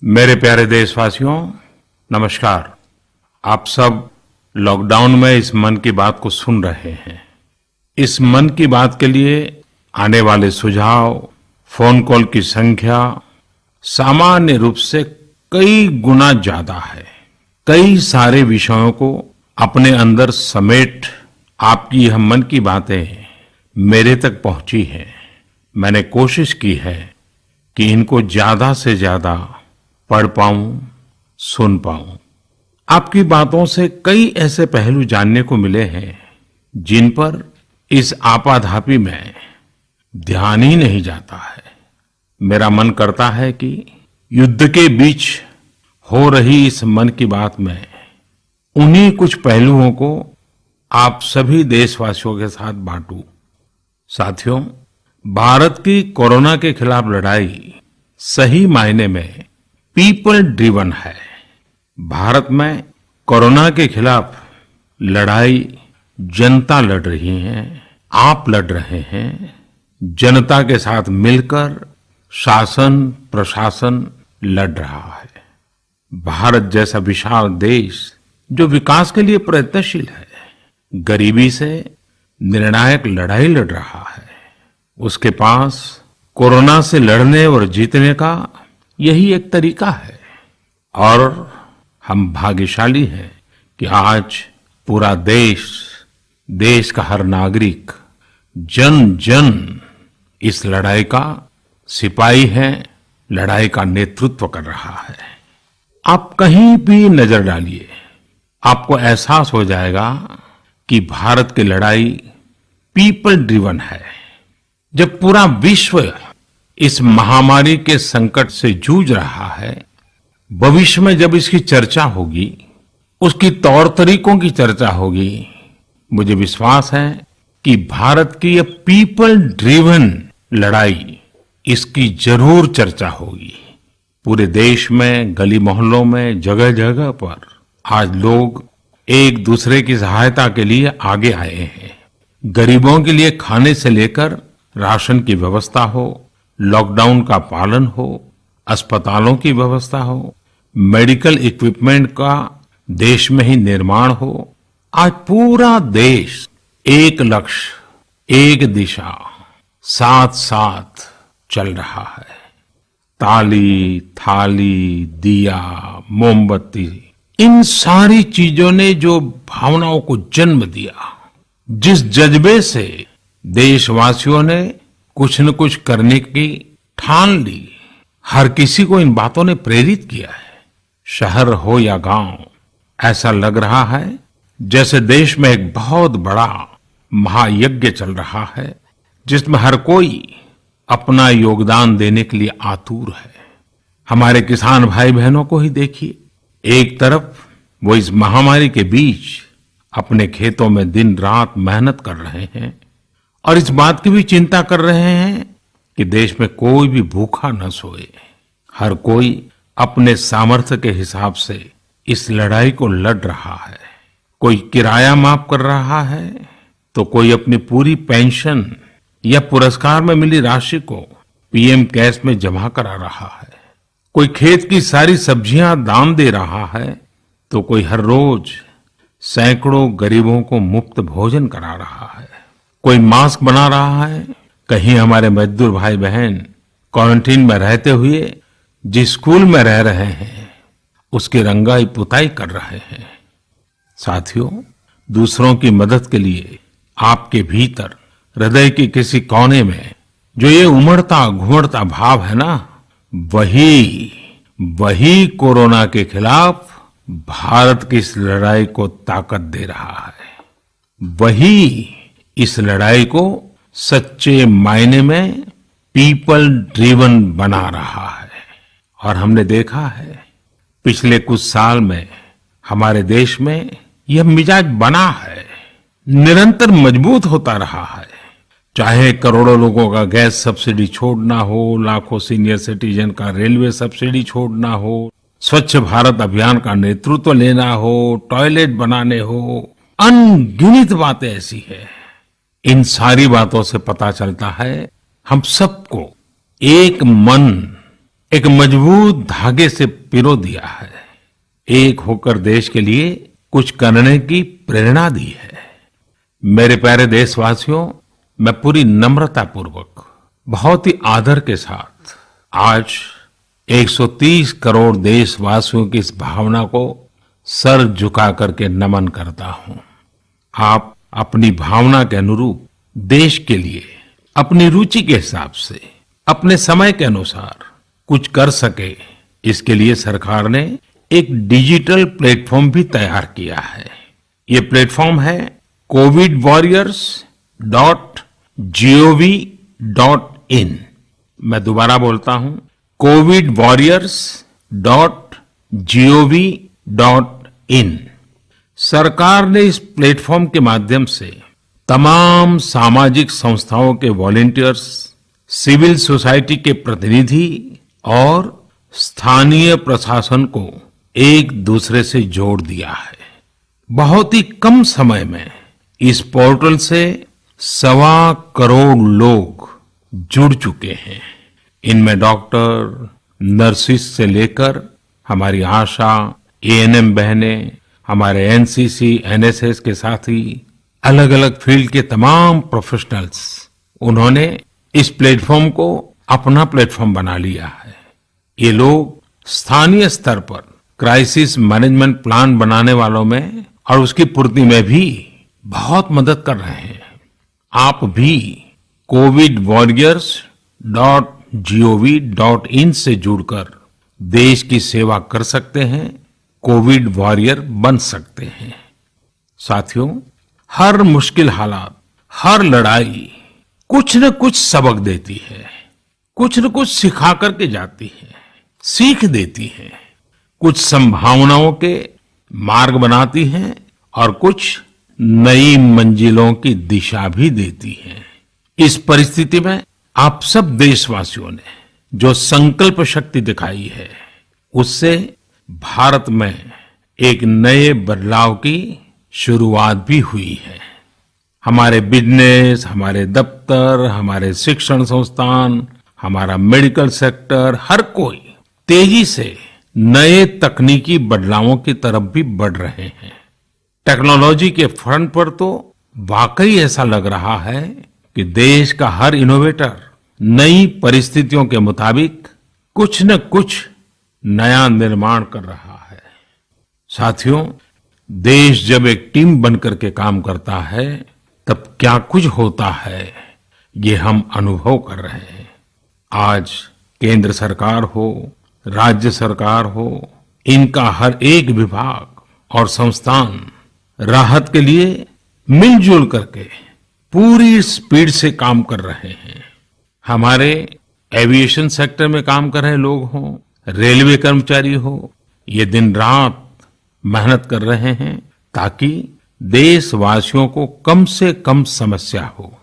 मेरे प्यारे देशवासियों, नमस्कार। आप सब लॉकडाउन में इस मन की बात को सुन रहे हैं। इस मन की बात के लिए आने वाले सुझाव, फोन कॉल की संख्या सामान्य रूप से कई गुना ज्यादा है। कई सारे विषयों को अपने अंदर समेट आपकी यह मन की बातें मेरे तक पहुंची हैं। मैंने कोशिश की है कि इनको ज्यादा से ज्यादा पढ़ पाऊं, सुन पाऊं। आपकी बातों से कई ऐसे पहलू जानने को मिले हैं जिन पर इस आपाधापी में ध्यान ही नहीं जाता है। मेरा मन करता है कि युद्ध के बीच हो रही इस मन की बात में उन्हीं कुछ पहलुओं को आप सभी देशवासियों के साथ बांटूं। साथियों, भारत की कोरोना के खिलाफ लड़ाई सही मायने में पीपल ड्रिवन है। भारत में कोरोना के खिलाफ लड़ाई जनता लड़ रही है, आप लड़ रहे हैं। जनता के साथ मिलकर शासन प्रशासन लड़ रहा है। भारत जैसा विशाल देश जो विकास के लिए प्रयत्नशील है, गरीबी से निर्णायक लड़ाई लड़ रहा है। उसके पास कोरोना से लड़ने और जीतने का यही एक तरीका है। और हम भाग्यशाली हैं कि आज पूरा देश का हर नागरिक, जन जन इस लड़ाई का सिपाही है, लड़ाई का नेतृत्व कर रहा है। आप कहीं भी नजर डालिए, आपको एहसास हो जाएगा कि भारत की लड़ाई पीपल ड्रिवन है। जब पूरा विश्व इस महामारी के संकट से जूझ रहा है, भविष्य में जब इसकी चर्चा होगी, उसकी तौर तरीकों की चर्चा होगी, मुझे विश्वास है कि भारत की यह पीपल ड्रिवन लड़ाई, इसकी जरूर चर्चा होगी। पूरे देश में, गली मोहल्लों में, जगह जगह पर आज लोग एक दूसरे की सहायता के लिए आगे आए हैं। गरीबों के लिए खाने से लेकर राशन की व्यवस्था हो, लॉकडाउन का पालन हो, अस्पतालों की व्यवस्था हो, मेडिकल इक्विपमेंट का देश में ही निर्माण हो। आज पूरा देश एक लक्ष्य, एक दिशा, साथ साथ चल रहा है। ताली, थाली, दिया, मोमबत्ती, इन सारी चीजों ने जो भावनाओं को जन्म दिया, जिस जज्बे से देशवासियों ने कुछ न कुछ करने की ठान ली, हर किसी को इन बातों ने प्रेरित किया है। शहर हो या गांव, ऐसा लग रहा है जैसे देश में एक बहुत बड़ा महायज्ञ चल रहा है, जिसमें हर कोई अपना योगदान देने के लिए आतुर है। हमारे किसान भाई बहनों को ही देखिए, एक तरफ वो इस महामारी के बीच अपने खेतों में दिन रात मेहनत कर रहे हैं और इस बात की भी चिंता कर रहे हैं कि देश में कोई भी भूखा न सोए। हर कोई अपने सामर्थ्य के हिसाब से इस लड़ाई को लड़ रहा है। कोई किराया माफ कर रहा है, तो कोई अपनी पूरी पेंशन या पुरस्कार में मिली राशि को पीएम केयर्स में जमा करा रहा है। कोई खेत की सारी सब्जियां दान दे रहा है, तो कोई हर रोज सैकड़ों गरीबों को मुफ्त भोजन करा रहा है। कोई मास्क बना रहा है। कहीं हमारे मजदूर भाई बहन क्वारंटीन में रहते हुए जिस स्कूल में रह रहे हैं, उसकी रंगाई पुताई कर रहे हैं। साथियों, दूसरों की मदद के लिए आपके भीतर हृदय के किसी कोने में जो ये उमड़ता घुमड़ता भाव है ना, वही कोरोना के खिलाफ भारत की इस लड़ाई को ताकत दे रहा है। वही इस लड़ाई को सच्चे मायने में पीपल ड्रिवन बना रहा है। और हमने देखा है पिछले कुछ साल में हमारे देश में यह मिजाज बना है, निरंतर मजबूत होता रहा है। चाहे करोड़ों लोगों का गैस सब्सिडी छोड़ना हो, लाखों सीनियर सिटीजन का रेलवे सब्सिडी छोड़ना हो, स्वच्छ भारत अभियान का नेतृत्व लेना हो, टॉयलेट बनाने हो, अनगिनत बातें ऐसी है। इन सारी बातों से पता चलता है हम सबको एक मन, एक मजबूत धागे से पिरो दिया है। एक होकर देश के लिए कुछ करने की प्रेरणा दी है। मेरे प्यारे देशवासियों, मैं पूरी नम्रता पूर्वक, बहुत ही आदर के साथ आज 130 करोड़ देशवासियों की इस भावना को सर झुका करके नमन करता हूं। आप अपनी भावना के अनुरूप देश के लिए अपनी रुचि के हिसाब से, अपने समय के अनुसार कुछ कर सके, इसके लिए सरकार ने एक डिजिटल प्लेटफॉर्म भी तैयार किया है। ये प्लेटफॉर्म है covidwarriors.gov.in। मैं दोबारा बोलता हूं, covidwarriors.gov.in। सरकार ने इस प्लेटफॉर्म के माध्यम से तमाम सामाजिक संस्थाओं के वॉलंटियर्स, सिविल सोसाइटी के प्रतिनिधि और स्थानीय प्रशासन को एक दूसरे से जोड़ दिया है। बहुत ही कम समय में इस पोर्टल से 1.25 करोड़ लोग जुड़ चुके हैं। इनमें डॉक्टर, नर्सिस से लेकर हमारी आशा, एएनएम बहनें, हमारे एनसीसी, एनएसएस के साथी, अलग अलग फील्ड के तमाम प्रोफेशनल्स, उन्होंने इस प्लेटफॉर्म को अपना प्लेटफॉर्म बना लिया है। ये लोग स्थानीय स्तर पर क्राइसिस मैनेजमेंट प्लान बनाने वालों में और उसकी पूर्ति में भी बहुत मदद कर रहे हैं। आप भी covidwarriors.gov.in से जुड़कर देश की सेवा कर सकते हैं, कोविड वॉरियर बन सकते हैं। साथियों, हर मुश्किल हालात, हर लड़ाई कुछ न कुछ सबक देती है, कुछ न कुछ सिखा करके जाती है, सीख देती है, कुछ संभावनाओं के मार्ग बनाती है और कुछ नई मंजिलों की दिशा भी देती है। इस परिस्थिति में आप सब देशवासियों ने जो संकल्प शक्ति दिखाई है, उससे भारत में एक नए बदलाव की शुरुआत भी हुई है। हमारे बिजनेस, हमारे दफ्तर, हमारे शिक्षण संस्थान, हमारा मेडिकल सेक्टर, हर कोई तेजी से नए तकनीकी बदलावों की तरफ भी बढ़ रहे हैं। टेक्नोलॉजी के फ्रंट पर तो वाकई ऐसा लग रहा है कि देश का हर इनोवेटर नई परिस्थितियों के मुताबिक कुछ न कुछ नया निर्माण कर रहा है। साथियों, देश जब एक टीम बनकर के काम करता है, तब क्या कुछ होता है, ये हम अनुभव कर रहे हैं। आज केंद्र सरकार हो, राज्य सरकार हो, इनका हर एक विभाग और संस्थान राहत के लिए मिलजुल करके पूरी स्पीड से काम कर रहे हैं। हमारे एविएशन सेक्टर में काम कर रहे लोग हों, रेलवे कर्मचारी हो, ये दिन रात मेहनत कर रहे हैं ताकि देशवासियों को कम से कम समस्या हो।